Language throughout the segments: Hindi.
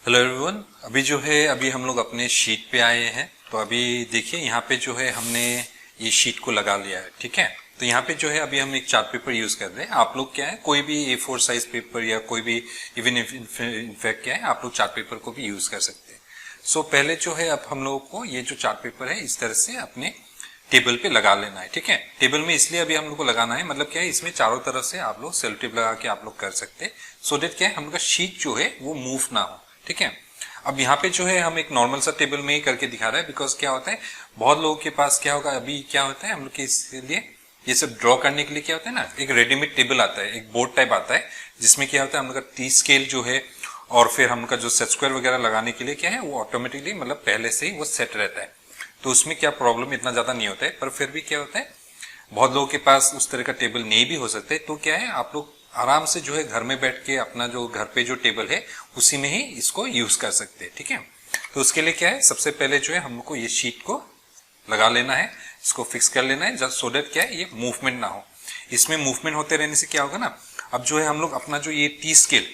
Hello everyone. अभी हम लोग अपने शीट पे आए हैं। तो अभी देखिए यहाँ पे जो है हमने ये शीट को लगा लिया है। ठीक है, तो यहाँ पे जो है अभी हम एक चार्ट पेपर यूज कर रहे हैं। आप लोग क्या है, कोई भी A4 साइज पेपर या कोई भी इवन इनफैक्ट क्या है, आप लोग चार्ट पेपर को भी यूज कर सकते हैं। सो पहले जो है अब हम लोगों को ये जो चार्ट पेपर है इस तरह से अपने टेबल पे लगा लेना है। ठीक है, टेबल में इसलिए अभी हम लोग को लगाना है, मतलब क्या है, इसमें चारों तरफ से आप लोग सेलो टेप लगा के आप लोग कर सकते हैं। सो डेट क्या है, हम लोग का शीट जो है वो मूव ना हो। ठीक है, अब यहाँ पे जो है हम एक नॉर्मल सा टेबल में ही करके दिखा रहे हैं, बिकॉज क्या होता है, बहुत लोगों के पास क्या होगा, अभी क्या होता है हम लोग के इसलिए ये सब ड्रॉ करने के लिए क्या होता है ना, एक रेडीमेड टेबल आता है, एक बोर्ड टाइप आता है, जिसमें क्या होता है हम लोग का टी स्केल जो है और फिर हम लोग का जो सेट स्क्वायर वगैरह लगाने के लिए क्या है वो ऑटोमेटिकली मतलब पहले से ही वो सेट रहता है। तो उसमें क्या प्रॉब्लम इतना ज्यादा नहीं होता है, पर फिर भी क्या होता है, बहुत लोगों के पास उस तरह का टेबल नहीं भी हो सकते। तो क्या है, आप लोग आराम से जो है घर में बैठ के अपना जो घर पे जो टेबल है उसी में ही इसको यूज कर सकते हैं। ठीक है, तो उसके लिए क्या है, सबसे पहले जो है हमको ये शीट को लगा लेना है, इसको फिक्स कर लेना है, जस्ट सो दैट क्या है ये मूवमेंट ना हो। इसमें मूवमेंट होते रहने से क्या होगा ना, अब जो है हम लोग अपना जो ये टी स्केल,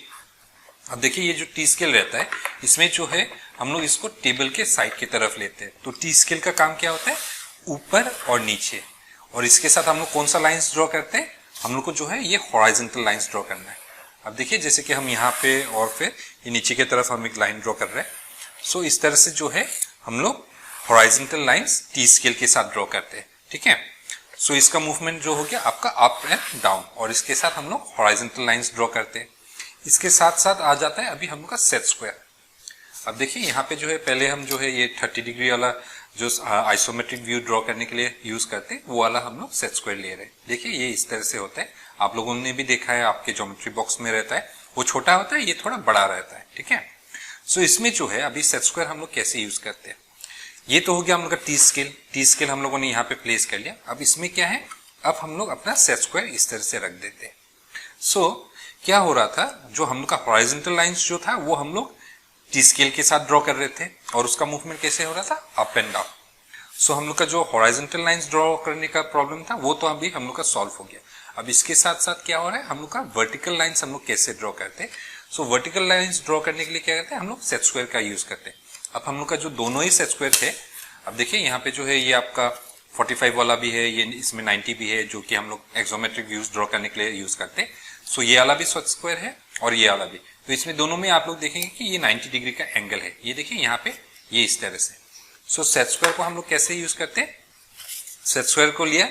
अब देखिए ये जो टी स्केल रहता है इसमें जो है हम लोग इसको टेबल के साइड की तरफ लेते हैं। तो टी स्केल का काम क्या होता है, ऊपर और नीचे, और इसके साथ हम लोग कौन सा लाइंस ड्रॉ करते हैं, हम लोग को जो है ये हॉराइजॉन्टल लाइंस ड्रॉ करना है। अब देखिए जैसे कि हम यहाँ पे और फिर ये नीचे की तरफ हम एक लाइन ड्रॉ कर रहे हैं। सो इस तरह से जो है हम लोग हॉराइजॉन्टल लाइंस टी स्केल के साथ ड्रॉ करते हैं। ठीक है, सो इसका मूवमेंट जो हो गया आपका अप एंड डाउन, और इसके साथ हम लोग हॉराइजॉन्टल लाइंस ड्रॉ करते हैं। इसके साथ साथ आ जाता है अभी हम लोग का सेट स्क्वायर। अब देखिए यहाँ पे जो है पहले हम जो है ये 30 डिग्री वाला जो आइसोमेट्रिक व्यू ड्रॉ करने के लिए यूज करते हैं वो वाला हम लोग सेट स्क्वायर ले रहे हैं। देखिए ये इस तरह से होता है, आप लोगों ने भी देखा है, आपके ज्योमेट्री बॉक्स में रहता है, वो छोटा होता है, ये थोड़ा बड़ा रहता है। ठीक है, सो इसमें जो है अभी सेट स्क्वायर हम लोग कैसे यूज करते हैं, ये तो हो गया हम लोग का टी स्केल। टी स्केल हम लोगों ने यहाँ पे प्लेस कर लिया। अब इसमें क्या है, अब हम लोग अपना सेट स्क्वायर इस तरह से रख देते हैं। सो क्या हो रहा था, जो हम लोग का हॉरिजॉन्टल लाइंस जो था वो हम लोग टी स्केल के साथ ड्रॉ कर रहे थे, और उसका मूवमेंट कैसे हो रहा था, अप एंड डाउन। सो हम लोग का जो हॉरिजॉन्टल लाइंस ड्रॉ करने का प्रॉब्लम था वो तो अभी हम लोग का सॉल्व हो गया। अब इसके साथ साथ क्या हो रहा है, हम लोग का वर्टिकल लाइंस हम लोग कैसे ड्रॉ करते हैं। सो वर्टिकल लाइंस ड्रॉ करने के लिए क्या करते हैं, हम लोग सेट स्क्वायर का यूज करते हैं। अब हम लोग का जो दोनों ही सेट स्क्वायर थे, अब देखिए यहाँ पे जो है ये आपका 45 वाला भी है, ये इसमें 90 भी है, जो कि हम लोग एक्सोमेट्रिक व्यूज ड्रॉ करने के लिए यूज करते हैं। सो ये वाला भी सेट स्क्वायर है और ये वाला भी। तो इसमें दोनों में आप लोग देखेंगे कि ये 90 डिग्री का एंगल है, ये देखिए यहाँ पे ये इस तरह से। सो सेट स्क्वायर को हम लोग कैसे यूज करते हैं, सेट स्क्वायर को लिया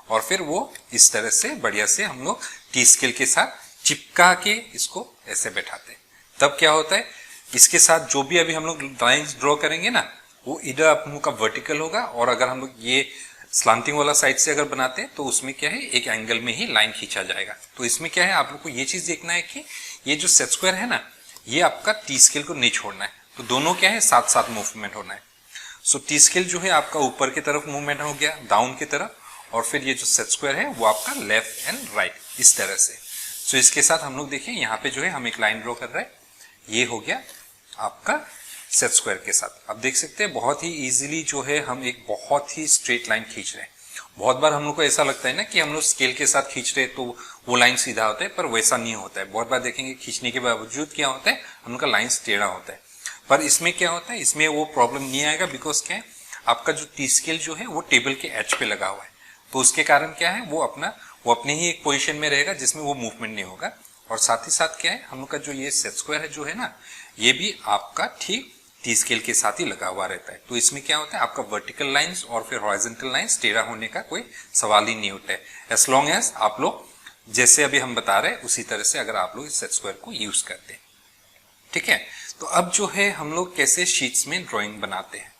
और फिर वो इस तरह से बढ़िया से हम लोग टी स्केल के साथ चिपका के इसको ऐसे बैठाते हैं। तब क्या होता है, इसके साथ जो भी अभी हम लोग लाइंस ड्रॉ करेंगे ना, वो इधर हम लोग का वर्टिकल होगा, और अगर हम लोग ये स्लांटिंग वाला साइड से अगर बनाते हैं तो उसमें क्या है, एक एंगल में ही लाइन खींचा जाएगा। तो इसमें क्या है, आप लोग को ये चीज देखना है कि ये जो सेट स्क्वायर है ना, ये आपका टी स्केल को नहीं छोड़ना है। तो दोनों क्या है, साथ साथ मूवमेंट होना है। सो टी स्केल जो है आपका ऊपर की तरफ मूवमेंट हो गया, डाउन की तरफ, और फिर ये जो सेट स्क्वायर है वो आपका लेफ्ट एंड राइट इस तरह से। सो इसके साथ हम लोग देखिए यहाँ पे जो है हम एक लाइन ड्रॉ कर रहे हैं, ये हो गया आपका सेट स्क्वायर के साथ। अब देख सकते हैं बहुत ही इजीली जो है हम एक बहुत ही स्ट्रेट लाइन खींच रहे हैं। बहुत बार हम लोग को ऐसा लगता है ना कि हम लोग स्केल के साथ खींच रहे हैं तो वो लाइन सीधा होता है, पर वैसा नहीं होता है। बहुत बार देखेंगे खींचने के बावजूद क्या होता है, हम लोग का लाइन टेढ़ा होता है। पर इसमें क्या होता है, इसमें वो प्रॉब्लम नहीं आएगा, बिकॉज क्या है, आपका जो टी स्केल जो है वो टेबल के एज पे लगा हुआ है। तो उसके कारण क्या है, वो अपने ही एक पोजिशन में रहेगा जिसमें वो मूवमेंट नहीं होगा। और साथ ही साथ क्या है, हम लोग का जो ये सेट स्क्वायर है जो है ना, ये भी आपका ठीक टी स्केल के साथ ही लगा हुआ रहता है। तो इसमें क्या होता है, आपका वर्टिकल लाइंस और फिर हॉरिजॉन्टल लाइंस टेढ़ा होने का कोई सवाल ही नहीं होता है, एज लॉन्ग एज आप लोग जैसे अभी हम बता रहे हैं उसी तरह से अगर आप लोग इस सेट स्क्वायर को यूज करते हैं। ठीक है, तो अब जो है हम लोग कैसे शीट्स में ड्राइंग बनाते हैं।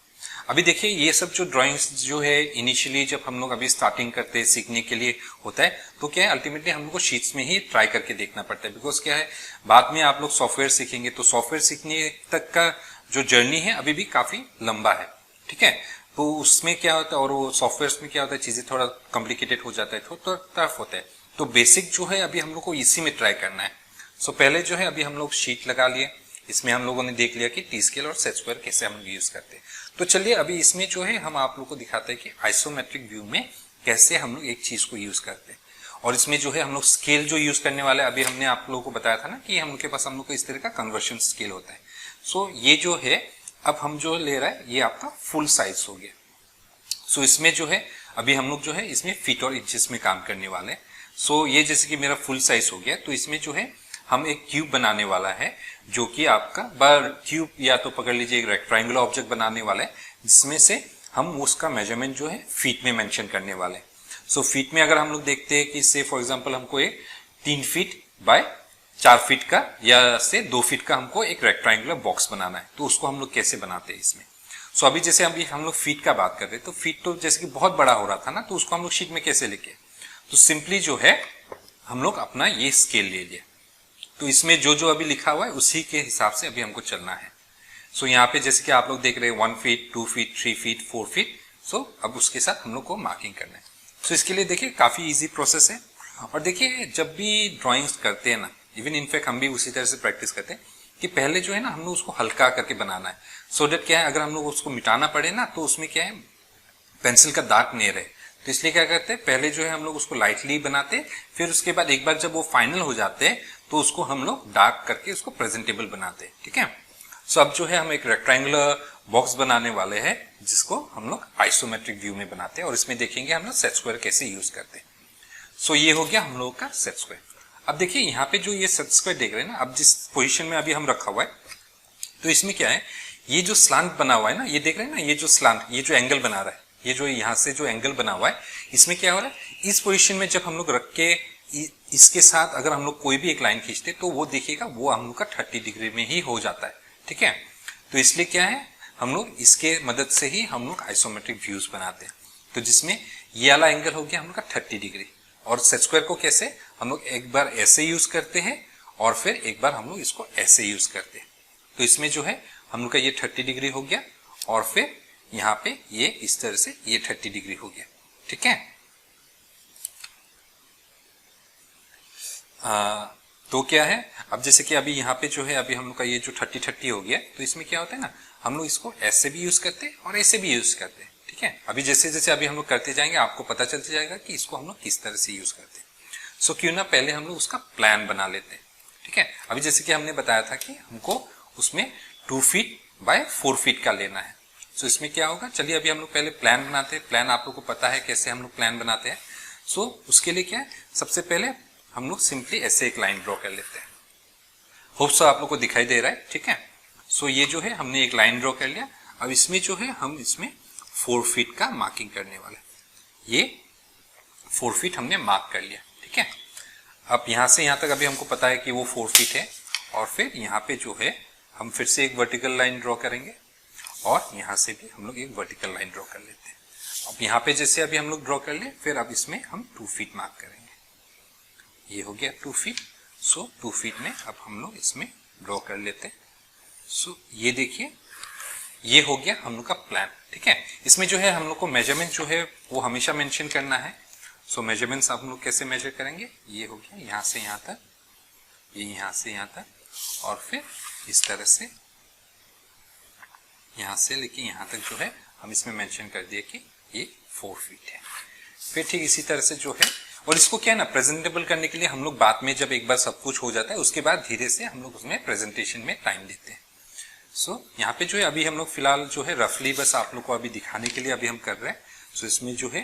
अभी देखिए ये सब जो ड्राइंग्स जो है इनिशियली जब हम लोग अभी स्टार्टिंग करते हैं सीखने के लिए होता है, तो क्या है अल्टीमेटली हम लोग को शीट्स में ही ट्राई करके देखना पड़ता है। बिकॉज क्या है, बाद में आप लोग सॉफ्टवेयर सीखेंगे तो सॉफ्टवेयर सीखने तक का जो जर्नी है अभी भी काफी लंबा है। ठीक है, तो उसमें क्या होता है, और वो सॉफ्टवेयर में क्या होता है, चीजें थोड़ा कॉम्प्लिकेटेड हो जाता है, तो टफ होता है। तो बेसिक जो है अभी हम लोग को इसी में ट्राई करना है। सो पहले जो है अभी हम लोग शीट लगा लिए, इसमें हम लोगों ने देख लिया कि टी स्केल और सेट स्क्वायर कैसे हम यूज करते हैं। तो चलिए अभी इसमें जो है हम आप लोग को दिखाते हैं कि आइसोमेट्रिक व्यू में कैसे हम लोग एक चीज को यूज करते हैं। और इसमें जो है हम लोग स्केल जो यूज करने वाले, अभी हमने आप लोगों को बताया था ना कि हम लोग के पास हम लोग को इस तरह का कन्वर्शन स्केल होता है। सो ये जो है अब हम जो ले रहा है ये आपका फुल साइज हो गया। सो इसमें जो है अभी हम लोग जो है इसमें फीट और इंचेस में काम करने वाले हैं। सो ये जैसे कि मेरा फुल साइज हो गया, तो इसमें जो है हम एक क्यूब बनाने वाला है, जो कि आपका बार क्यूब या तो पकड़ लीजिए एक रेक्टेंगुलर ऑब्जेक्ट बनाने वाला है, जिसमें से हम उसका मेजरमेंट जो है फीट में मेंशन करने वाले हैं। सो फीट में अगर हम लोग देखते हैं कि से फॉर एग्जांपल हमको एक 3 फीट बाय 4 फीट का या से 2 फीट का हमको एक रेक्टेंगुलर बॉक्स बनाना है, तो उसको हम लोग कैसे बनाते हैं इसमें। सो अभी जैसे अभी हम लोग फीट का बात कर रहे हैं, तो फीट तो जैसे कि बहुत बड़ा हो रहा था ना, तो उसको हम लोग शीट में कैसे लिखे, तो सिंपली जो है हम लोग अपना ये स्केल ले लिया, तो इसमें जो जो अभी लिखा हुआ है उसी के हिसाब से अभी हमको चलना है। सो यहाँ पे जैसे कि आप लोग देख रहे हैं 1 फीट 2 फीट 3 फीट 4 फीट, सो अब उसके साथ हम लोग को मार्किंग करना है। सो इसके लिए देखिए काफी इजी प्रोसेस है। और देखिए जब भी ड्राइंग्स करते हैं ना, इवन इनफैक्ट हम भी उसी तरह से प्रैक्टिस करते हैं कि पहले जो है ना हम लोग उसको हल्का करके बनाना है, सो दैट क्या है अगर हम लोग उसको मिटाना पड़े ना तो उसमें क्या है पेंसिल का दाग नहीं रहे। तो इसलिए क्या करते हैं पहले जो है हम लोग उसको लाइटली बनाते, फिर उसके बाद एक बार जब वो फाइनल हो जाते हैं तो उसको हम लोग डार्क करके उसको प्रेजेंटेबल बनाते हैं। ठीक है, सो अब जो है हम एक रेक्टेंगुलर बॉक्स बनाने वाले हैं, जिसको हम लोग आइसोमेट्रिक व्यू में बनाते हैं, और इसमें देखेंगे हम लोग सेट स्क्वायर कैसे यूज करते हैं। सो ये हो गया हम लोग का सेट स्क्वायर। अब देखिए यहाँ पे जो ये सेट स्क्वायर देख रहे हैं ना, अब जिस पोजीशन में अभी हम रखा हुआ है, तो इसमें क्या है ये जो स्लांट बना हुआ है ना, ये देख रहे हैं ना, ये जो स्लांट, ये जो एंगल बना रहा है, ये जो यहाँ से जो एंगल बना हुआ है, इसमें क्या हो रहा है इस पोजीशन में जब हम लोग रख के इसके साथ अगर हम लोग कोई भी एक लाइन खींचते तो वो देखिएगा वो हम लोग का 30 डिग्री में ही हो जाता है। ठीक है, तो इसलिए क्या है हम लोग इसके मदद से ही हम लोग आइसोमेट्रिक व्यूज बनाते हैं। तो जिसमें ये वाला एंगल हो गया हम लोग का 30 डिग्री, और सेट स्क्वायर को कैसे हम लोग एक बार ऐसे यूज करते हैं और फिर एक बार हम लोग इसको ऐसे यूज करते हैं। तो इसमें जो है हम लोग का ये 30 डिग्री हो गया, और फिर यहाँ पे ये इस तरह से ये 30 डिग्री हो गया। ठीक है, तो क्या है अब जैसे कि अभी यहाँ पे जो है अभी हम लोग का ये जो 30-30 हो गया, तो इसमें क्या होता है ना हम लोग इसको ऐसे भी यूज करते हैं और ऐसे भी यूज करते हैं। ठीक है, अभी जैसे जैसे अभी हम लोग करते जाएंगे आपको पता चलता जाएगा कि इसको हम लोग किस तरह से यूज करते हैं। सो क्यों ना पहले हम लोग उसका प्लान बना लेते हैं। ठीक है, अभी जैसे कि हमने बताया था कि हमको उसमें 2 फीट बाय 4 फीट का लेना है। सो इसमें क्या होगा, चलिए अभी हम लोग पहले प्लान बनाते हैं। प्लान आप लोग को पता है कैसे हम लोग प्लान बनाते हैं। सो उसके लिए क्या है सबसे पहले हम लोग सिंपली ऐसे एक लाइन ड्रॉ कर लेते हैं। होप सो आप लोग को दिखाई दे रहा है। ठीक है, सो ये जो है हमने एक लाइन ड्रॉ कर लिया। अब इसमें जो है हम इसमें 4 फीट का मार्किंग करने वाले, ये 4 फीट हमने मार्क कर लिया। ठीक है, अब यहां से यहां तक अभी हमको पता है कि वो 4 फीट है, और फिर यहाँ पे जो है हम फिर से एक वर्टिकल लाइन ड्रॉ करेंगे, और यहां से भी हम लोग एक वर्टिकल लाइन ड्रॉ कर लेते हैं। अब यहाँ पे जैसे अभी हम लोग ड्रॉ कर ले, फिर अब इसमें हम 2 फीट मार्क करेंगे। ये हो गया 2 फीट। सो 2 फीट में अब हम लोग इसमें ड्रॉ कर लेते हैं। सो ये देखिए ये हो गया हम लोग का प्लान। ठीक है, इसमें जो है हम लोग को मेजरमेंट जो है वो हमेशा मेंशन करना है। सो मेजरमेंट्स आप लोग कैसे मेजर करेंगे, ये हो गया यहाँ से यहाँ तक, ये यहाँ से यहाँ तक, और फिर इस तरह से यहाँ से लेके यहाँ तक जो है हम इसमें मेंशन कर दिए कि ये 4 फीट है। फिर ठीक इसी तरह से जो है, और इसको क्या है ना प्रेजेंटेबल करने के लिए हम लोग बाद में जब एक बार सब कुछ हो जाता है उसके बाद धीरे से हम लोग उसमें प्रेजेंटेशन में टाइम देते हैं। सो यहाँ पे जो है अभी हम लोग फिलहाल जो है रफली बस आप लोग को अभी दिखाने के लिए अभी हम कर रहे हैं। सो इसमें जो है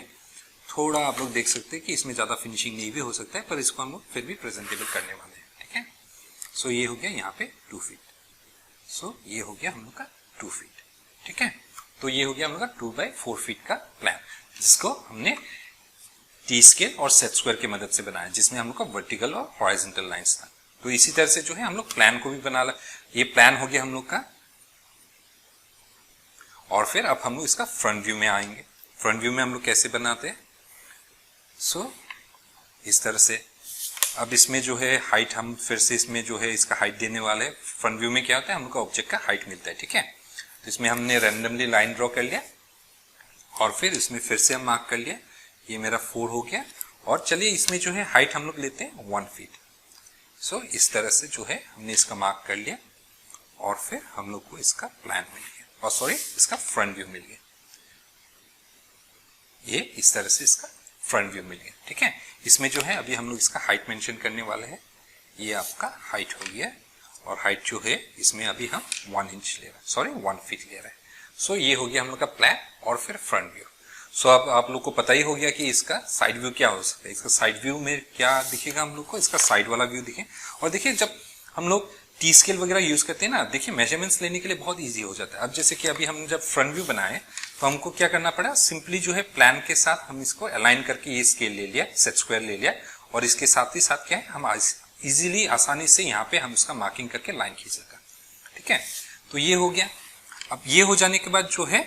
थोड़ा आप लोग देख सकते हैं कि इसमें ज्यादा फिनिशिंग नहीं भी हो सकता है, पर इसको हम लोग फिर भी प्रेजेंटेबल करने वाले हैं। ठीक है, सो ये हो गया यहाँ पे 2 फीट। सो ये हो गया हम लोग का 2 फीट। ठीक है, तो ये हो गया हम लोग का 2 बाय 4 फीट का प्लान, जिसको हमने टी स्केल और सेट स्क्वायर की मदद से बनाया, जिसमें हम लोग का वर्टिकल और हॉरिजॉन्टल लाइंस था। तो इसी तरह से जो है हम लोग प्लान को भी बना ला। ये प्लान हो गया हम लोग का, और फिर अब हम लोग इसका फ्रंट व्यू में आएंगे। फ्रंट व्यू में हम लोग कैसे बनाते हैं, सो इस तरह से। अब इसमें जो है हाइट हम फिर से इसमें जो है इसका हाइट देने वाले हैं। फ्रंट व्यू में क्या होता है हम लोग का ऑब्जेक्ट का हाइट मिलता है। ठीक है, तो इसमें हमने रैंडमली लाइन ड्रॉ कर लिया, और फिर इसमें फिर से हम मार्क कर लिया, ये मेरा 4 हो गया। और चलिए इसमें जो है हाइट हम लोग लेते हैं 1 फीट। सो इस तरह से जो है हमने इसका मार्क कर लिया, और फिर हम लोग को इसका प्लान मिल गया, और सॉरी इसका फ्रंट व्यू मिल गया। ये इस तरह से इसका फ्रंट व्यू मिल गया। ठीक है, इसमें जो है अभी हम लोग इसका हाइट मेंशन करने वाले हैं। ये आपका हाइट हो गया, और हाइट जो है इसमें अभी हम 1 इंच ले रहे हैं, सॉरी 1 फीट ले रहे हैं। सो ये हो गया हम लोग का प्लान और फिर फ्रंट व्यू। सो अब आप लोग को पता ही हो गया कि इसका साइड व्यू क्या हो सकता है। इसका साइड व्यू में क्या दिखेगा हम लोग को, इसका साइड वाला व्यू दिखे। और देखिए जब हम लोग टी स्केल वगैरह यूज करते हैं ना, देखिए मेजरमेंट्स लेने के लिए बहुत इजी हो जाता है। अब जैसे कि अभी हम जब फ्रंट व्यू बनाए तो हमको क्या करना पड़ा, सिंपली जो है प्लान के साथ हम इसको अलाइन करके ये स्केल ले लिया, सेट स्क्वायर ले लिया, और इसके साथ ही साथ क्या है, हम इजीली आसानी से यहाँ पे हम उसका मार्किंग करके लाइन खींच सका। ठीक है, तो ये हो गया। अब ये हो जाने के बाद जो है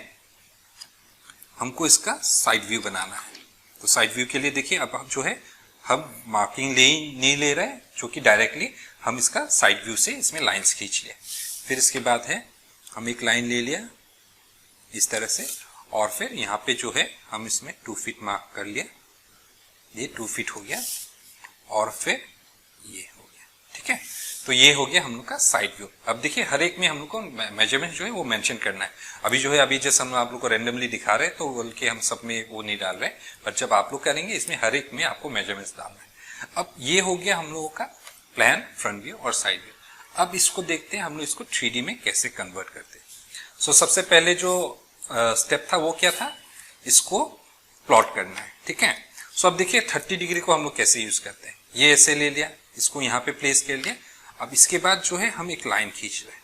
हमको इसका साइड व्यू बनाना है। तो साइड व्यू के लिए देखिए अब जो है हम मार्किंग नहीं ले रहे हैं, जो कि डायरेक्टली हम इसका साइड व्यू से इसमें लाइंस खींच लिया। फिर इसके बाद है हम एक लाइन ले लिया इस तरह से, और फिर यहाँ पे जो है हम इसमें 2 फीट मार्क कर लिया, ये 2 फीट हो गया, और फिर ये हो गया। ठीक है, तो ये हो गया हम लोग का साइड व्यू। अब देखिए हर एक में हम लोग को मेजरमेंट जो है वो मेंशन करना है। अभी जो है अभी जैसे हम आप लोग को रैंडमली दिखा रहे हैं तो बोल के हम सब में वो नहीं डाल रहे, पर जब आप लोग करेंगे इसमें हर एक में आपको मेजरमेंट्स डालना है। अब ये हो गया हम लोगों का प्लान, फ्रंट व्यू और साइड व्यू। अब इसको देखते हैं हम लोग इसको 3D में कैसे कन्वर्ट करते हैं। सो सबसे पहले जो स्टेप था वो क्या था, इसको प्लॉट करना है। ठीक है, सो अब देखिए 30 डिग्री को हम लोग कैसे यूज करते हैं। ये ऐसे ले लिया, इसको यहाँ पे प्लेस कर लिया। अब इसके बाद जो है हम एक लाइन खींच रहे हैं।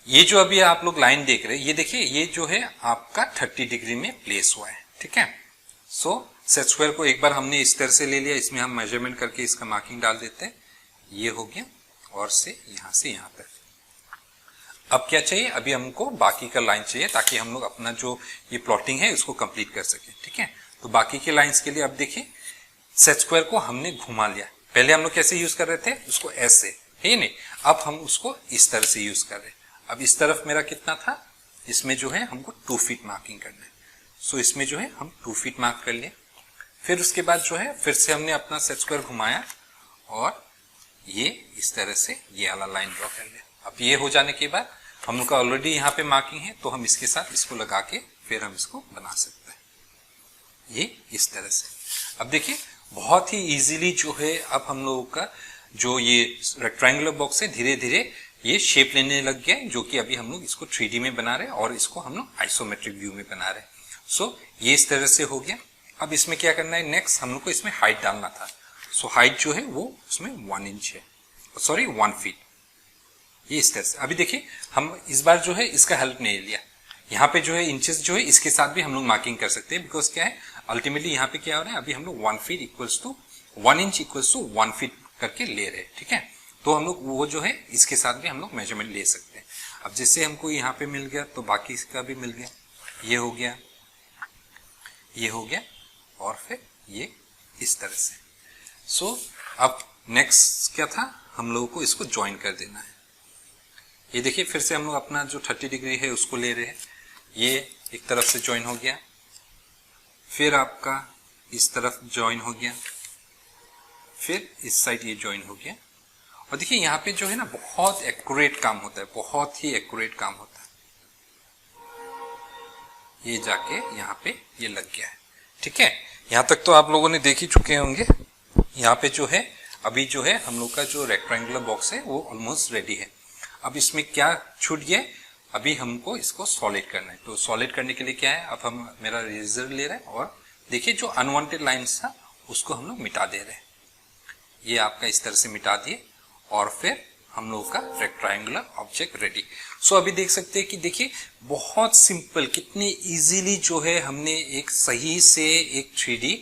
ये जो अभी आप लोग लाइन देख रहे हैं, ये देखिए ये जो है आपका 30 डिग्री में प्लेस हुआ है। ठीक है, सो सेट स्क्वायर को एक बार हमने इस तरह से ले लिया, इसमें हम मेजरमेंट करके इसका मार्किंग डाल देते हैं। ये हो गया, और से यहाँ तक। अब क्या चाहिए, अभी हमको बाकी का लाइन चाहिए ताकि हम लोग अपना जो ये प्लॉटिंग है उसको कंप्लीट कर सके। ठीक है, तो बाकी के लाइंस के लिए अब देखिए सेट स्क्वायर को हमने घुमा लिया। पहले हम लोग कैसे यूज कर रहे थे, उसको ऐसे, है नहीं, अब हम उसको इस तरह से यूज कर रहे हैं। अब इस तरफ मेरा कितना था, इसमें जो है हमको 2 फीट मार्किंग करना है। सो इसमें जो है हम 2 फीट मार्क कर लिए। फिर उसके बाद जो है फिर से हमने अपना सेट स्क्वायर घुमाया और ये इस तरह से ये वाला लाइन ड्रॉ कर लिया। अब ये हो जाने के बाद हम लोग का ऑलरेडी यहाँ पे मार्किंग है, तो हम इसके साथ इसको लगा के फिर हम इसको बना सकते हैं, ये इस तरह से। अब देखिए बहुत ही इजीली जो है अब हम लोगों का जो ये रेक्टेंगुलर बॉक्स है धीरे धीरे ये शेप लेने लग गया है, जो कि अभी हम लोग इसको 3D में बना रहे हैं और इसको हम लोग आइसोमेट्रिक व्यू में बना रहे हैं। सो ये इस तरह से हो गया। अब इसमें क्या करना है, नेक्स्ट हम लोग को इसमें हाइट डालना था। सो हाइट जो है वो उसमें 1 इंच है, सॉरी 1 फीट, ये इस तरह से। अभी देखिए हम इस बार जो है इसका हेल्प नहीं लिया, यहाँ पे जो है इंचेस जो है इसके साथ भी हम लोग मार्किंग कर सकते हैं, बिकॉज क्या है अल्टीमेटली यहाँ पे क्या हो रहा है, अभी हम लोग 1 feet equals to 1 inch equals to 1 feet करके ले रहे हैं। ठीक है, तो हम लोग वो जो है इसके साथ भी हम लोग मेजरमेंट ले सकते हैं। अब जैसे हमको यहाँ पे मिल गया तो बाकी इसका भी मिल गया, ये हो गया, ये हो गया, और फिर ये इस तरह से। सो अब नेक्स्ट क्या था, हम लोगों को इसको ज्वाइन कर देना है। ये देखिए फिर से हम लोग अपना जो 30 डिग्री है उसको ले रहे हैं, ये एक तरफ से ज्वाइन हो गया, फिर आपका इस तरफ ज्वाइन हो गया, फिर इस साइड ये ज्वाइन हो गया। और देखिए यहाँ पे जो है ना बहुत एक्यूरेट काम होता है, बहुत ही एक्यूरेट काम होता है। ये जाके यहाँ पे ये लग गया है। ठीक है, यहाँ तक तो आप लोगों ने देख ही चुके होंगे। यहाँ पे जो है अभी जो है हम लोग का जो रेक्टेंगुलर बॉक्स है वो ऑलमोस्ट रेडी है। अब इसमें क्या छूट गया, अभी हमको इसको सॉलिड करना है। तो सॉलिड करने के लिए क्या है, अब हम मेरा इरेजर ले रहे हैं और देखिए जो अनवांटेड लाइंस था उसको हम लोग मिटा दे रहे हैं। ये आपका इस तरह से मिटा दिए और फिर हम लोगों का रेक्टेंगुलर ऑब्जेक्ट रेडी। सो अभी देख सकते हैं कि देखिए बहुत सिंपल, कितनी इजीली जो है हमने एक सही से एक 3D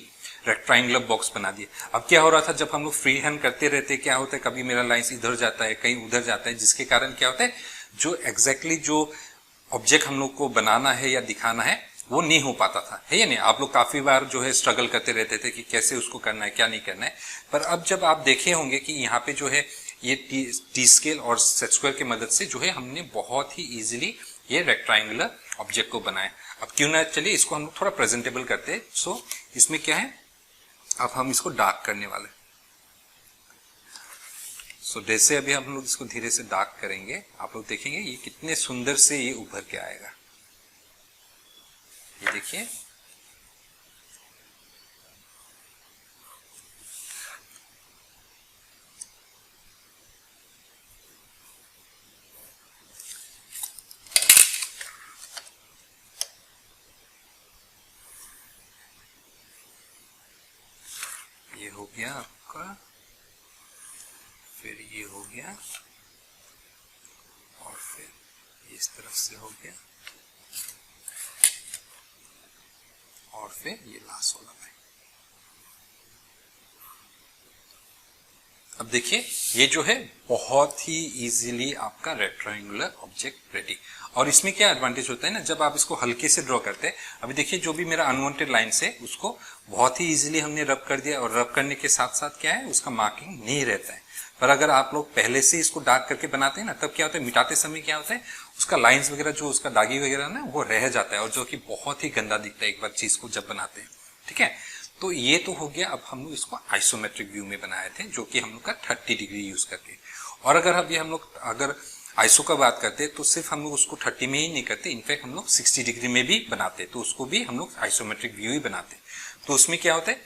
रेक्टेंगुलर बॉक्स बना दिया। अब क्या हो रहा था, जब हम लोग फ्री हैंड करते रहते क्या होता है, कभी मेरा लाइंस इधर जाता है कहीं उधर जाता है, जिसके कारण क्या होता है जो एग्जैक्टली जो ऑब्जेक्ट हम लोग को बनाना है या दिखाना है वो नहीं हो पाता था, है या नहीं। आप लोग काफी बार जो है स्ट्रगल करते रहते थे कि कैसे उसको करना है क्या नहीं करना है। पर अब जब आप देखे होंगे कि यहाँ पे जो है ये टी स्केल और सेट स्क्वायर की मदद से जो है हमने बहुत ही इजीली ये रेक्टेंगुलर ऑब्जेक्ट को बनाया। अब क्यों ना चलिए इसको हम लोग थोड़ा प्रेजेंटेबल करते हैं। सो इसमें क्या है, अब हम इसको डार्क करने वाले। सो जैसे अभी हम लोग इसको धीरे से डार्क करेंगे, आप लोग देखेंगे ये कितने सुंदर से ये उभर के आएगा। ये देखिए गया आपका, फिर ये हो गया, और फिर इस तरफ से हो गया, और फिर ये लास्ट वाला लाइन। अब देखिए ये जो है बहुत ही इजीली आपका रेक्टेंगुलर ऑब्जेक्ट रेडी। और इसमें क्या एडवांटेज होता है ना, जब आप इसको हल्के से ड्रॉ करते हैं, अभी देखिए जो भी मेरा अनवांटेड लाइन्स है उसको बहुत ही इजीली हमने रब कर दिया, और रब करने के साथ साथ क्या है उसका मार्किंग नहीं रहता है। पर अगर आप लोग पहले से इसको डार्क करके बनाते हैं ना, तब क्या होता है मिटाते समय क्या होता है उसका लाइंस वगैरह जो उसका दागी वगैरह ना वो रह जाता है, और जो कि बहुत ही गंदा दिखता है एक बार चीज को जब बनाते हैं। ठीक है, तो ये तो हो गया। अब हम लोग इसको आइसोमेट्रिक व्यू में बनाए थे, जो कि हम लोग का 30 डिग्री यूज करके। और अगर अभी हम लोग अगर आइसो का बात करते हैं तो सिर्फ हम लोग उसको 30 में ही नहीं करते, इनफैक्ट हम लोग 60 डिग्री में भी बनाते, तो उसको भी हम लोग आइसोमेट्रिक व्यू ही बनाते। तो उसमें क्या होता है,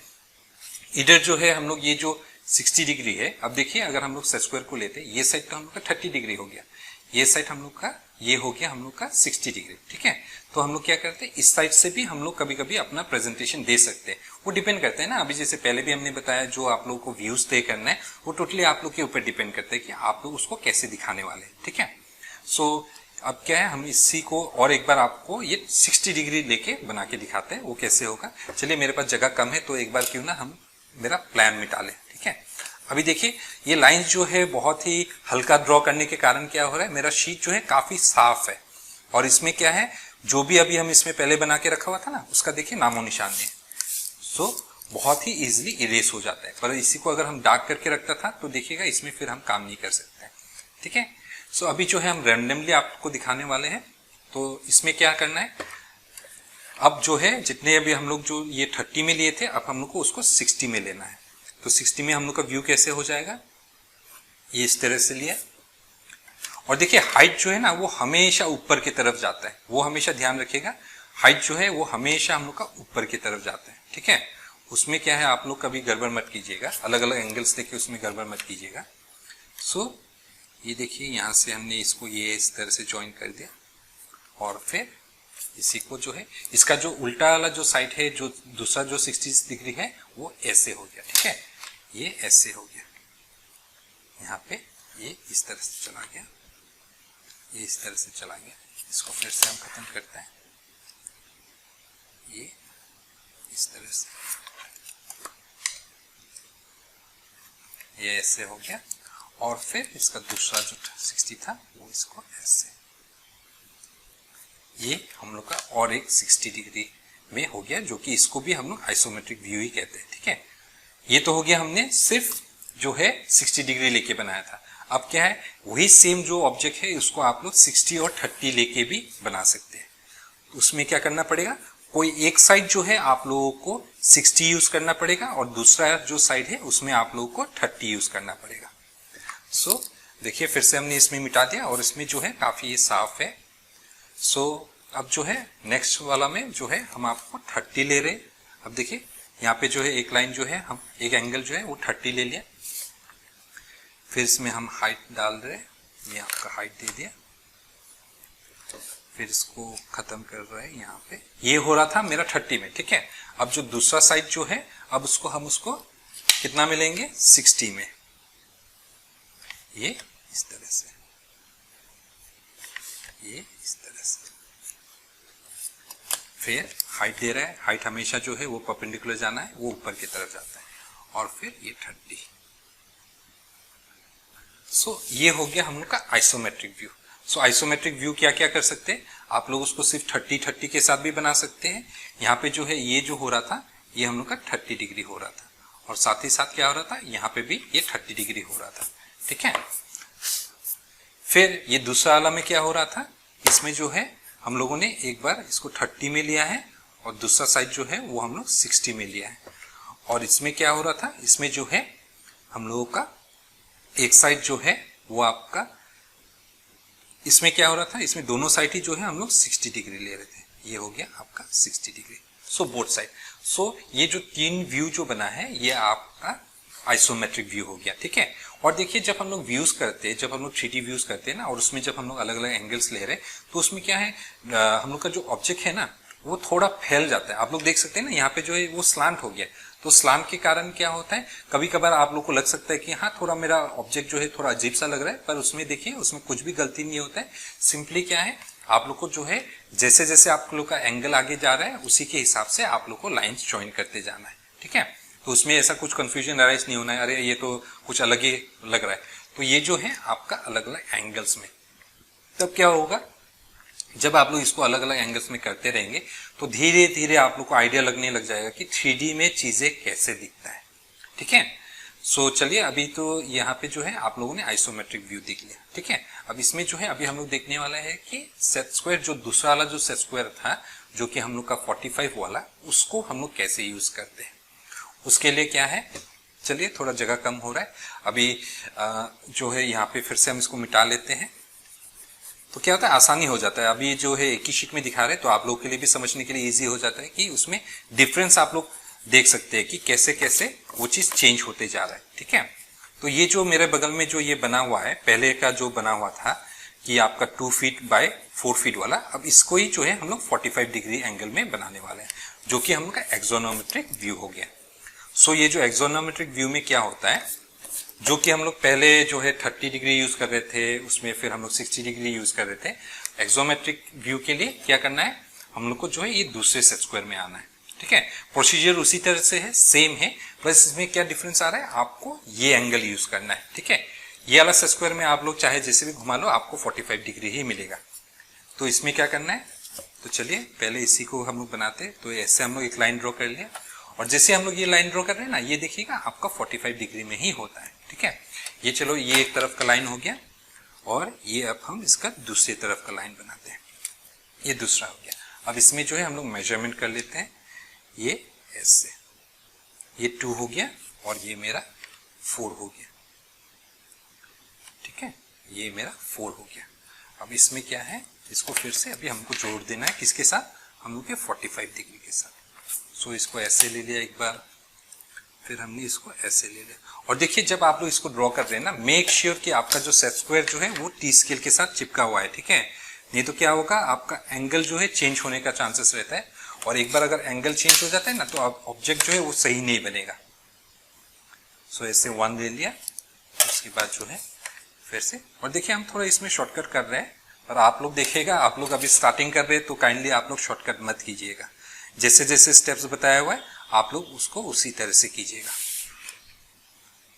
इधर जो है हम लोग ये जो 60 डिग्री है, अब देखिए अगर हम लोग सेट स्क्वायर को लेते हैं, ये साइड तो हम लोग का 30 डिग्री हो गया, ये साइड हम लोग का ये हो गया हम लोग का 60 डिग्री। ठीक है, तो हम लोग क्या करते हैं इस साइड से भी हम लोग कभी कभी अपना प्रेजेंटेशन दे सकते हैं, वो डिपेंड करता है ना। अभी जैसे पहले भी हमने बताया, जो आप लोगों को व्यूज तय करना है वो टोटली आप लोग के ऊपर डिपेंड करता है कि आप लोग उसको कैसे दिखाने वाले हैं। ठीक है, सो अब क्या है, हम इसी को और एक बार आपको ये 60 डिग्री लेके बना के दिखाते हैं वो कैसे होगा। चलिए मेरे पास जगह कम है, तो एक बार क्यों ना हम मेरा प्लान मिटा लें। ठीक है, अभी देखिए ये लाइन जो है बहुत ही हल्का ड्रॉ करने के कारण क्या हो रहा है, मेरा शीट जो है काफी साफ है, और इसमें क्या है जो भी अभी हम इसमें पहले बना के रखा हुआ था ना उसका देखिए नामो निशान नहीं है, सो बहुत ही इजीली इरेज हो जाता है। पर इसी को अगर हम डार्क करके रखता था तो देखिएगा इसमें फिर हम काम नहीं कर सकते। ठीक है, सो अभी जो है हम रैंडमली आपको दिखाने वाले हैं, तो इसमें क्या करना है, अब जो है जितने अभी हम लोग जो ये 30 में लिए थे, अब हम लोग को उसको 60 में लेना है। तो 60 में हम लोग का व्यू कैसे हो जाएगा, ये इस तरह से लिया, और देखिए हाइट जो है ना वो हमेशा ऊपर की तरफ जाता है, वो हमेशा ध्यान रखिएगा, हाइट जो है वो हमेशा हम लोग का ऊपर की तरफ जाता है। ठीक है, उसमें क्या है आप लोग कभी गड़बड़ मत कीजिएगा, अलग अलग एंगल्स देखे उसमें गड़बड़ मत कीजिएगा। सो ये देखिए यहाँ से हमने इसको ये इस तरह से ज्वाइन कर दिया, और फिर इसी को जो है इसका जो उल्टा वाला जो साइड है, जो दूसरा जो 60 डिग्री है वो ऐसे हो गया। ठीक है, ये ऐसे हो गया, यहाँ पे ये इस तरह से चला गया, ये इस तरह से चला गया। इसको फिर से हम खत्म करते हैं, ये इस तरह से ये ऐसे हो गया, और फिर इसका दूसरा जो 60 था वो इसको ऐसे, ये हम लोग का और एक 60 डिग्री में हो गया, जो कि इसको भी हम लोग आइसोमेट्रिक व्यू ही कहते हैं। ठीक है, ये तो हो गया हमने सिर्फ जो है 60 डिग्री लेके बनाया था। अब क्या है, वही सेम जो ऑब्जेक्ट है उसको आप लोग 60 और 30 लेके भी बना सकते हैं। उसमें क्या करना पड़ेगा, कोई एक साइड जो है आप लोगों को 60 यूज करना पड़ेगा, और दूसरा जो साइड है उसमें आप लोगों को 30 यूज करना पड़ेगा। सो देखिए फिर से हमने इसमें मिटा दिया, और इसमें जो है काफी ये साफ है। सो अब जो है नेक्स्ट वाला में जो है हम आपको 30 ले रहे। अब देखिए यहाँ पे जो है एक लाइन जो है हम एक एंगल जो है वो 30 ले लिया, फिर इसमें हम हाइट डाल रहे, ये आपका हाइट दे दिया, फिर इसको खत्म कर रहे हैं यहाँ पे, ये हो रहा था मेरा 30 में। ठीक है, अब जो दूसरा साइड जो है अब उसको हम उसको कितना मिलेंगे 60 में, ये इस तरह से, ये इस तरह से, फिर हाइट दे रहा है, हाइट हमेशा जो है वो परपेंडिकुलर जाना है, वो ऊपर की तरफ जाता है, और फिर ये 30। सो ये हो गया हम लोग का आइसोमेट्रिक व्यू। सो आइसोमेट्रिक व्यू क्या क्या कर सकते हैं आप लोग, उसको सिर्फ 30 के साथ भी बना सकते हैं। यहाँ पे जो है ये जो हो रहा था ये हम लोग का 30 डिग्री हो रहा था, और साथ ही साथ क्या हो रहा था यहाँ पे भी ये 30 डिग्री हो रहा था। ठीक है, फिर ये दूसरा वाला में क्या हो रहा था, इसमें जो है हम लोगों ने एक बार इसको 30 में लिया है, और दूसरा साइड जो है वो हम लोग 60 में लिया है। और इसमें क्या हो रहा था, इसमें जो है हम लोगों का एक साइड जो है वो आपका, इसमें क्या हो रहा था, इसमें दोनों साइड ही जो है हम लोग 60 डिग्री ले रहे थे, ये हो गया आपका 60 डिग्री। सो बोथ साइड, सो ये जो तीन व्यू जो बना है ये आपका आइसोमेट्रिक व्यू हो गया। ठीक है, और देखिए जब हम लोग व्यूज करते हैं, जब हम लोग 3D व्यूज करते हैं ना, और उसमें जब हम लोग अलग अलग एंगल्स ले रहे हैं, तो उसमें क्या है हम लोग का जो ऑब्जेक्ट है ना वो थोड़ा फैल जाता है। आप लोग देख सकते हैं ना यहाँ पे जो है वो स्लांट हो गया, तो स्लांट के कारण क्या होता है, कभी कभार आप लोग को लग सकता है कि हाँ थोड़ा मेरा ऑब्जेक्ट जो है थोड़ा अजीब सा लग रहा है, पर उसमें देखिए उसमें कुछ भी गलती नहीं होता है। सिंपली क्या है, आप लोग को जो है जैसे जैसे आप लोग का एंगल आगे जा रहा है उसी के हिसाब से आप लोग को लाइंस ज्वाइन करते जाना है, ठीक है। तो उसमें ऐसा कुछ कंफ्यूजन अराइज नहीं होना है, अरे ये तो कुछ अलग ही लग रहा है। तो ये जो है आपका अलग अलग एंगल्स में, तब क्या होगा, जब आप लोग इसको अलग अलग एंगल्स में करते रहेंगे तो धीरे धीरे आप लोग को आइडिया लगने लग जाएगा कि 3D में चीजें कैसे दिखता है, ठीक है। सो चलिए अभी तो यहाँ पे जो है आप लोगों ने आइसोमेट्रिक व्यू देख लिया, ठीक है। अब इसमें जो है अभी हम लोग देखने वाला है कि सेट स्क्वायर, जो दूसरा वाला जो सेट स्क्वायर था जो कि हम लोग का 45 वाला, उसको हम लोग कैसे यूज करते हैं। उसके लिए क्या है, चलिए थोड़ा जगह कम हो रहा है अभी, जो है यहाँ पे फिर से हम इसको मिटा लेते हैं तो क्या होता है, आसानी हो जाता है। अभी जो है एक ही शीट में दिखा रहे हैं तो आप लोगों के लिए भी समझने के लिए इजी हो जाता है कि उसमें डिफरेंस आप लोग देख सकते हैं कि कैसे कैसे वो चीज चेंज होते जा रहा है, ठीक है। तो ये जो मेरे बगल में जो ये बना हुआ है, पहले का जो बना हुआ था कि आपका 2 फीट बाय 4 फीट वाला, अब इसको ही जो है हम लोग 45 डिग्री एंगल में बनाने वाले हैं, जो कि हम लोग का एक्सोनोमेट्रिक व्यू हो गया। सो ये जो एक्सोनोमेट्रिक व्यू में क्या होता है, जो कि हम लोग पहले जो है 30 डिग्री यूज कर रहे थे, उसमें फिर हम लोग 60 डिग्री यूज कर रहे थे। एक्सोमेट्रिक व्यू के लिए क्या करना है, हम लोग को जो है ये दूसरे सेट स्क्वायर में आना है, ठीक है। प्रोसीजर उसी तरह से है, सेम है, बस इसमें क्या डिफरेंस आ रहा है, आपको ये एंगल यूज करना है, ठीक है। ये वाला सेट स्क्वायर में आप लोग चाहे जैसे भी घुमा लो आपको 45 डिग्री ही मिलेगा। तो इसमें क्या करना है, तो चलिए पहले इसी को हम लोग बनाते हैं। तो ऐसे हम लोग एक लाइन ड्रॉ कर लिया, और जैसे हम लोग ये लाइन ड्रॉ कर रहे हैं ना, ये देखिएगा आपका 45 डिग्री में ही होता है, ठीक है। ये चलो ये एक तरफ का लाइन हो गया, और ये अब हम इसका दूसरी तरफ का लाइन बनाते हैं, ये दूसरा हो गया। अब इसमें जो है हम लोग मेजरमेंट कर लेते हैं, ये ऐसे, ये 2 हो गया और ये मेरा 4 हो गया, ठीक है, ये मेरा 4 हो गया। अब इसमें क्या है, इसको फिर से अभी हमको जोड़ देना है, किसके साथ, हम लोग के 45 डिग्री के साथ। सो इसको ऐसे ले लिया एक बार, फिर हमने इसको ऐसे ले लिया, और देखिए जब आप लोग इसको ड्रॉ कर रहे हैं ना, मेक श्योर कि आपका जो सेट स्क्वायर जो है वो टी स्केल के साथ चिपका हुआ है, ठीक है। नहीं तो क्या होगा, आपका एंगल जो है चेंज होने का चांसेस रहता है, और एक बार अगर एंगल चेंज हो जाता है ना तो ऑब्जेक्ट जो है वो सही नहीं बनेगा। सो ऐसे 1 ले लिया, उसके बाद जो है फिर से, और देखिए हम थोड़ा इसमें शॉर्टकट कर रहे हैं, और आप लोग देखिएगा, आप लोग अभी स्टार्टिंग कर रहे हैं तो काइंडली आप लोग शॉर्टकट मत कीजिएगा, जैसे जैसे स्टेप्स बताया हुआ है आप लोग उसको उसी तरह से कीजिएगा।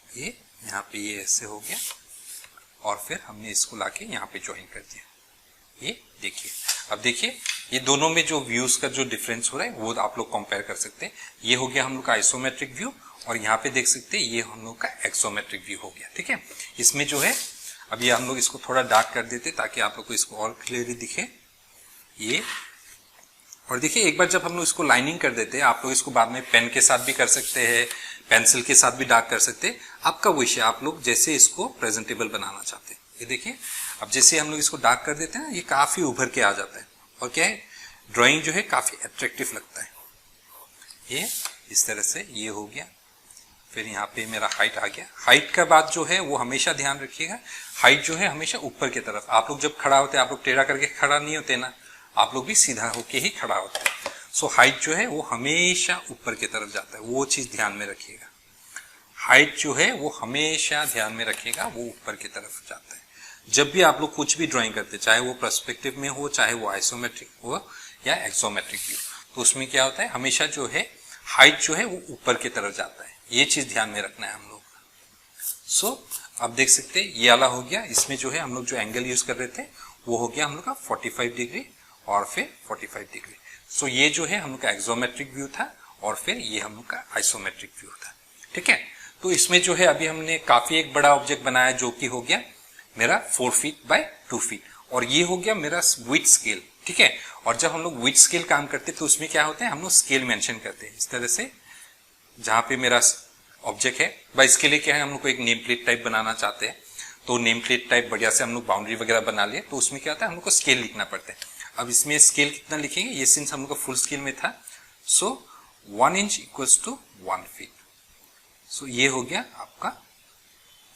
ये यहाँ पे ये ऐसे हो गया, और फिर हमने इसको लाके यहाँ पे ज्वाइन कर दिया, ये देखिए। अब देखिए ये दोनों में जो व्यूज का जो डिफरेंस हो रहा है वो आप लोग कंपेयर कर सकते हैं। ये हो गया हम लोग का आइसोमेट्रिक व्यू, और यहाँ पे देख सकते हैं ये हम लोग का एक्सोमेट्रिक व्यू हो गया, ठीक है। इसमें जो है अभी हम लोग इसको थोड़ा डार्क कर देते ताकि आप लोग को इसको और क्लियरली दिखे ये। और देखिए एक बार जब हम लोग इसको लाइनिंग कर देते हैं, आप लोग इसको बाद में पेन के साथ भी कर सकते हैं, पेंसिल के साथ भी डार्क कर सकते हैं, आपका विश है, आप लोग जैसे इसको प्रेजेंटेबल बनाना चाहते हैं। ये देखिए अब जैसे हम लोग इसको डार्क कर देते हैं ना, ये काफी उभर के आ जाता है, और क्या है, ड्राइंग जो है काफी अट्रैक्टिव लगता है। ये इस तरह से ये हो गया, फिर यहाँ पे मेरा हाइट आ गया। हाइट का बात जो है वो हमेशा ध्यान रखिएगा, हाइट जो है हमेशा ऊपर की तरफ, आप लोग जब खड़ा होते हैं आप लोग टेढ़ा करके खड़ा नहीं होते ना, आप लोग भी सीधा होके ही खड़ा होते हैं। सो हाइट जो है वो हमेशा ऊपर की तरफ जाता है, वो चीज ध्यान में रखिएगा। हाइट जो है वो हमेशा ध्यान में रखिएगा, वो ऊपर की तरफ जाता है। जब भी आप लोग कुछ भी ड्राइंग करते, चाहे वो पर्सपेक्टिव में हो, चाहे वो आइसोमेट्रिक हो या एक्सोमेट्रिक व्यू, तो उसमें क्या होता है, हमेशा जो है हाइट जो है वो ऊपर की तरफ जाता है, ये चीज ध्यान में रखना है हम लोग। सो आप देख सकते हैं ये वाला हो गया, इसमें जो है हम लोग जो एंगल यूज कर रहे थे वो हो गया हम लोग का 45 डिग्री और फिर 45 डिग्री। सो ये जो है हम लोग का एक्सोमेट्रिक व्यू था, और फिर ये हम लोग का आइसोमेट्रिक व्यू था, ठीक है। तो इसमें जो है अभी हमने काफी एक बड़ा ऑब्जेक्ट बनाया जो कि हो गया मेरा 4 फीट बाय 2 फीट, और ये हो गया मेरा विथ स्केल, ठीक है। और जब हम लोग विथ स्केल काम करते तो उसमें क्या होता है, हम लोग स्केल मेंशन करते हैं इस तरह से, जहां पे मेरा ऑब्जेक्ट है, भाई इसके लिए क्या है, हम लोग को एक नेम प्लेट टाइप बनाना चाहते हैं, तो नेम प्लेट टाइप बढ़िया से हम लोग बाउंड्री वगैरह बना लिए, तो उसमें क्या होता है, हम लोग को स्केल लिखना पड़ता है। अब इसमें स्केल कितना लिखेंगे, ये सिंस हम लोग का फुल स्केल में था, सो 1 इंच इक्वल्स टू 1 फीट। सो ये हो गया आपका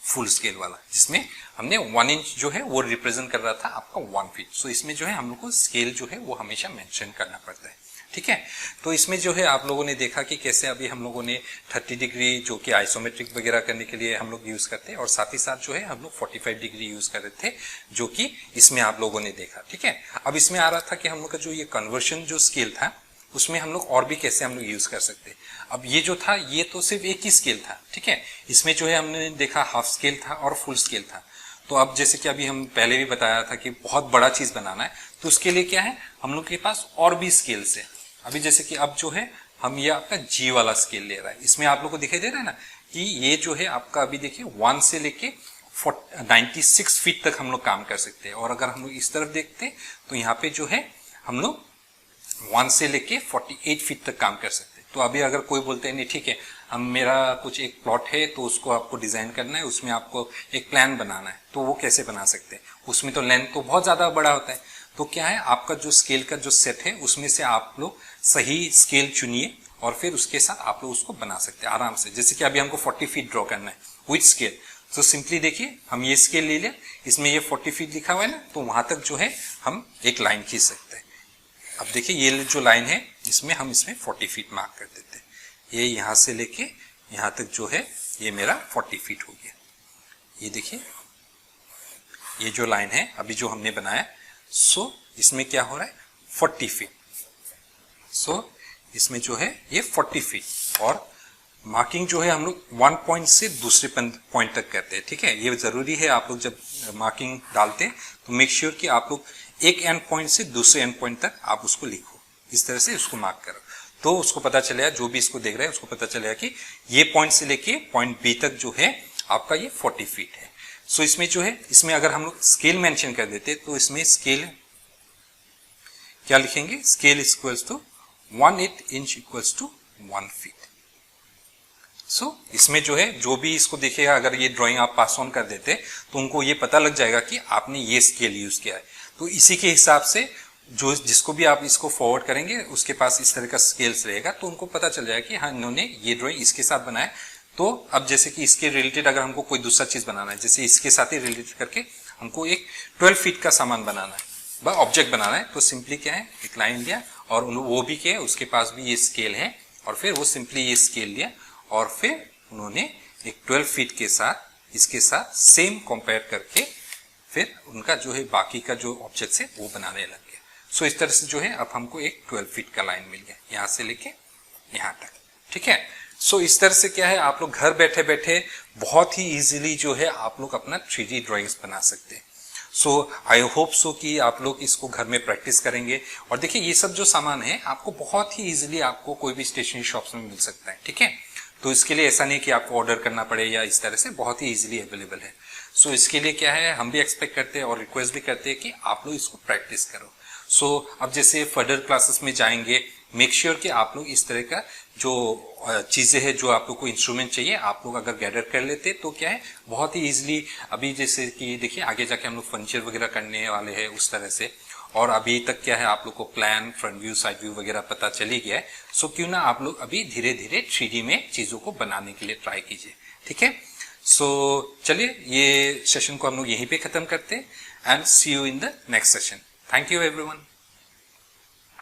फुल स्केल वाला, जिसमें हमने 1 इंच जो है वो रिप्रेजेंट कर रहा था आपका 1 फीट। सो इसमें जो है हम लोग को स्केल जो है वो हमेशा मेंशन करना पड़ता है, ठीक है। तो इसमें जो है आप लोगों ने देखा कि कैसे अभी हम लोगों ने 30 डिग्री जो कि आइसोमेट्रिक वगैरह करने के लिए हम लोग यूज करते हैं, और साथ ही साथ जो है हम लोग 45 डिग्री यूज कर रहे थे, जो कि इसमें आप लोगों ने देखा। ठीक है, अब इसमें आ रहा था कि हम लोग का जो ये कन्वर्शन जो स्केल था उसमें हम लोग और भी कैसे हम लोग यूज कर सकते। अब ये जो था ये तो सिर्फ एक ही स्केल था। ठीक है, इसमें जो है हमने देखा हाफ स्केल था और फुल स्केल था। तो अब जैसे कि अभी हम पहले भी बताया था कि बहुत बड़ा चीज बनाना है, तो उसके लिए क्या है, हम लोग के पास और भी स्केल्स है। अभी जैसे कि अब जो है हम ये आपका जी वाला स्केल ले रहा है, इसमें आप लोग को दिखाई दे रहा है ना कि ये जो है आपका अभी देखिए 1 से लेके 96 फीट तक हम लोग काम कर सकते हैं। और अगर हम लोग इस तरफ देखते तो यहाँ पे जो है हम लोग 1 से लेके 48 फीट तक काम कर सकते हैं। तो अभी अगर कोई बोलते हैं नहीं ठीक है, हम मेरा कुछ एक प्लॉट है तो उसको आपको डिजाइन करना है, उसमें आपको एक प्लान बनाना है, तो वो कैसे बना सकते हैं, उसमें तो लेंथ तो बहुत ज्यादा बड़ा होता है। तो क्या है, आपका जो स्केल का जो सेट है उसमें से आप लोग सही स्केल चुनिए और फिर उसके साथ आप लोग उसको बना सकते हैं आराम से। जैसे कि अभी हमको 40 फीट ड्रॉ करना है विथ स्केल, तो सिंपली देखिए हम ये स्केल ले लिया, इसमें ये 40 फीट लिखा हुआ है ना, तो वहां तक जो है हम एक लाइन खींच सकते हैं। अब देखिए ये जो लाइन है इसमें हम इसमें 40 फीट मार्क कर देते हैं। ये यहां से लेके यहां तक जो है ये मेरा 40 फीट हो गया। ये देखिए ये जो लाइन है अभी जो हमने बनाया, सो इसमें क्या हो रहा है 40 फीट। सो इसमें जो है ये 40 फीट, और मार्किंग जो है हम लोग 1 पॉइंट से दूसरे पॉइंट तक करते हैं। ठीक है, ये जरूरी है, आप लोग जब मार्किंग डालते हैं तो मेक श्योर कि आप लोग एक एंड पॉइंट से दूसरे एंड पॉइंट तक आप उसको लिखो, इस तरह से उसको मार्क करो, तो उसको पता चलेगा, जो भी इसको देख रहा है उसको पता चलेगा कि ये पॉइंट से लेके पॉइंट बी तक जो है आपका ये 40 फीट है। सो इसमें जो है, इसमें अगर हम लोग स्केल मेंशन कर देते तो इसमें स्केल क्या लिखेंगे, scale equals to 1/8 inch equals to 1 feet. So इसमें जो है जो भी इसको देखेगा, अगर ये ड्राइंग आप पास ऑन कर देते तो उनको ये पता लग जाएगा कि आपने ये स्केल यूज किया है। तो इसी के हिसाब से जो जिसको भी आप इसको फॉरवर्ड करेंगे उसके पास इस तरह का स्केल्स रहेगा, तो उनको पता चल जाएगा कि हाँ इन्होंने ये ड्राइंग इसके साथ बनाया। तो अब जैसे कि इसके रिलेटेड अगर हमको कोई दूसरा चीज बनाना है, जैसे इसके साथ ही रिलेटेड करके हमको एक 12 फीट का सामान बनाना है, ऑब्जेक्ट बनाना है, तो सिंपली क्या है एक लाइन लिया और वो भी क्या है उसके पास भी ये स्केल है, और फिर वो सिंपली ये स्केल लिया और फिर उन्होंने एक 12 फीट के साथ इसके साथ सेम कंपेयर करके फिर उनका जो है बाकी का जो ऑब्जेक्ट है वो बनाने लग गया। सो इस तरह से जो है अब हमको एक 12 फीट का लाइन मिल गया यहां से लेके यहां तक। ठीक है, सो इस तरह से क्या है आप लोग घर बैठे बैठे बहुत ही इजीली जो है आप लोग अपना 3D ड्राइंग्स बना सकते हैं। सो आई होप सो कि आप लोग इसको घर में प्रैक्टिस करेंगे। और देखिए ये सब जो सामान है आपको बहुत ही इजीली आपको कोई भी स्टेशनरी शॉप्स में मिल सकता है। ठीक है, तो इसके लिए ऐसा नहीं कि आपको ऑर्डर करना पड़े या इस तरह से, बहुत ही इजीली अवेलेबल है। सो इसके लिए क्या है हम भी एक्सपेक्ट करते हैं और रिक्वेस्ट भी करते हैं कि आप लोग इसको प्रैक्टिस करो। सो अब जैसे फर्दर क्लासेस में जाएंगे, मेक श्योर कि आप लोग इस तरह का जो चीजें हैं, जो आप लोग को इंस्ट्रूमेंट चाहिए, आप लोग अगर गैदर कर लेते तो क्या है बहुत ही इजीली, अभी जैसे कि देखिए आगे जाके हम लोग फर्नीचर वगैरह करने वाले हैं उस तरह से, और अभी तक क्या है आप लोग को plan, front view, side view वगैरह पता चली गया है। सो क्यों ना आप लोग अभी धीरे धीरे 3D में चीजों को बनाने के लिए ट्राई कीजिए। ठीक है, सो चलिए ये सेशन को हम लोग यहीं पे खत्म करते हैं and see you in the next session. Thank you everyone.